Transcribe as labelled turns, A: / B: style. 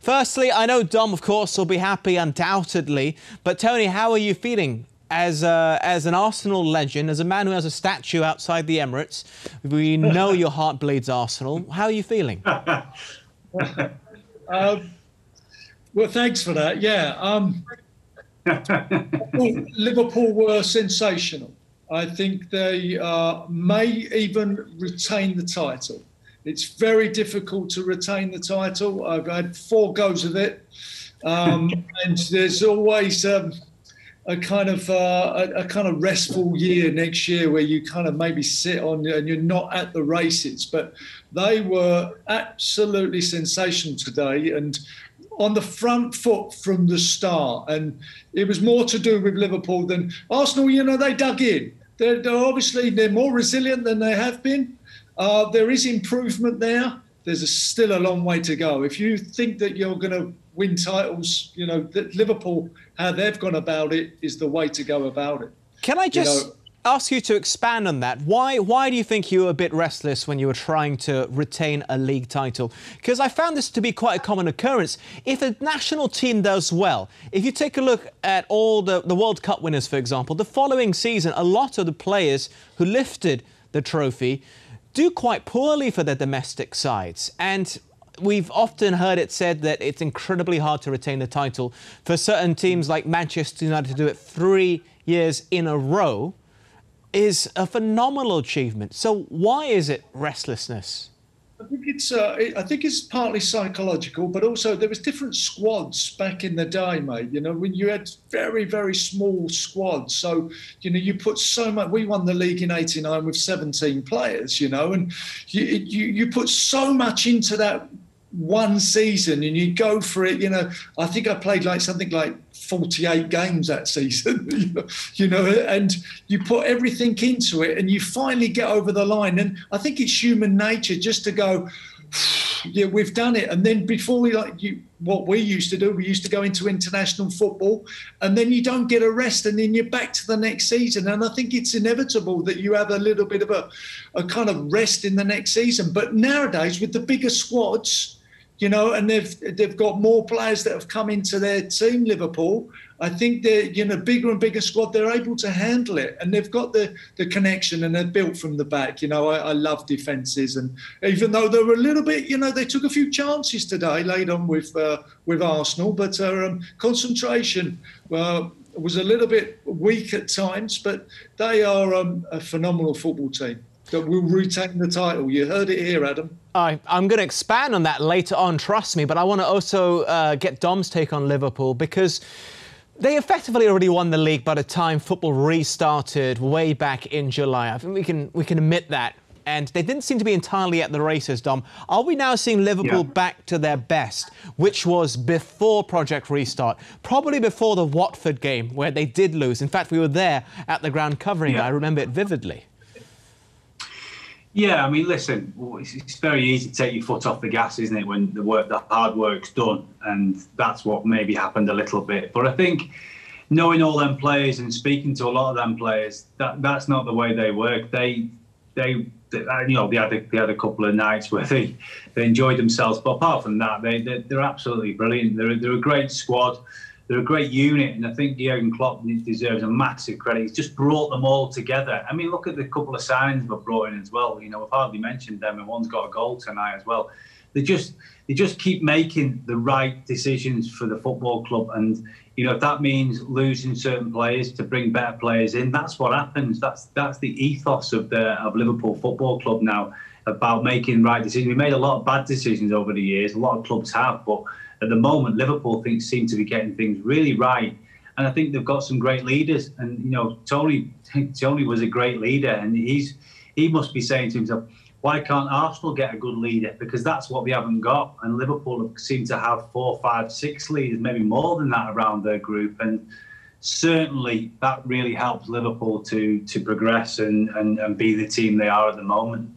A: Firstly, I know Dom, of course, will be happy undoubtedly, but Tony, how are you feeling as an Arsenal legend, as a man who has a statue outside the Emirates? We know your heart bleeds Arsenal. How are you feeling?
B: Well, thanks for that. Yeah, Liverpool were sensational. I think they may even retain the title. It's very difficult to retain the title. I've had 4 goes of it, and there's always a kind of restful year next year where you kind of maybe sit on and you're not at the races. But they were absolutely sensational today and on the front foot from the start. And it was more to do with Liverpool than Arsenal. You know, they dug in. They're obviously more resilient than they have been. There is improvement there. There's still a long way to go. If you think that you're going to win titles, you know, that Liverpool, how they've gone about it is the way to go about it.
A: Can I just ask you to expand on that? Why do you think you were a bit restless when you were trying to retain a league title? Because I found this to be quite a common occurrence. If a national team does well, if you take a look at all the World Cup winners, for example, the following season, a lot of the players who lifted the trophy do quite poorly for their domestic sides. And we've often heard it said that it's incredibly hard to retain the title. For certain teams like Manchester United to do it 3 years in a row is a phenomenal achievement. So why is it restlessness?
B: I think it's partly psychological, but also there was different squads back in the day, mate. You know, when you had very, very small squads. So, you know, you put so much. We won the league in '89 with 17 players. You know, and you put so much into that one season, and you go for it. You know, I think I played something like 48 games that season, you know, and you put everything into it and you finally get over the line. And I think it's human nature just to go, yeah, we've done it. And then before what we used to do, we used to go into international football and then you don't get a rest and then you're back to the next season. And I think it's inevitable that you have a little bit of a kind of rest in the next season. But nowadays with the bigger squads, you know, and they've got more players that have come into their team, Liverpool. I think they're, you know, bigger and bigger squad, they're able to handle it. And they've got the connection and they're built from the back. You know, I love defences. And even though they were a little bit, you know, they took a few chances today, laid on with Arsenal. But concentration was a little bit weak at times. But they are a phenomenal football team that will retain the title. You heard it here, Adam.
A: I'm going to expand on that later on, trust me, but I want to also get Dom's take on Liverpool because they effectively already won the league by the time football restarted way back in July. I think we can admit that. And they didn't seem to be entirely at the races, Dom. Are we now seeing Liverpool back to their best, which was before Project Restart, probably before the Watford game where they did lose? In fact, we were there at the ground covering it. I remember it vividly.
C: Yeah, I mean, listen, it's very easy to take your foot off the gas, isn't it, when the hard work's done, and that's what maybe happened a little bit. But I think knowing all them players and speaking to a lot of them players, that's not the way they work. They you know, they had a couple of nights where they enjoyed themselves, but apart from that, they're absolutely brilliant. They're a great squad. They're a great unit, and I think Jurgen Klopp deserves a massive credit. He's just brought them all together. I mean, look at the couple of signings we've brought in as well. You know, we've hardly mentioned them, and one's got a goal tonight as well. They just keep making the right decisions for the football club, and you know, if that means losing certain players to bring better players in, that's what happens. That's the ethos of Liverpool Football Club now, about making right decisions. We made a lot of bad decisions over the years. A lot of clubs have, but at the moment, Liverpool seem to be getting things really right. And I think they've got some great leaders. And, you know, Tony was a great leader. And he must be saying to himself, why can't Arsenal get a good leader? Because that's what we haven't got. And Liverpool seem to have 4, 5, 6 leaders, maybe more than that around their group. And certainly that really helps Liverpool to progress and be the team they are at the moment.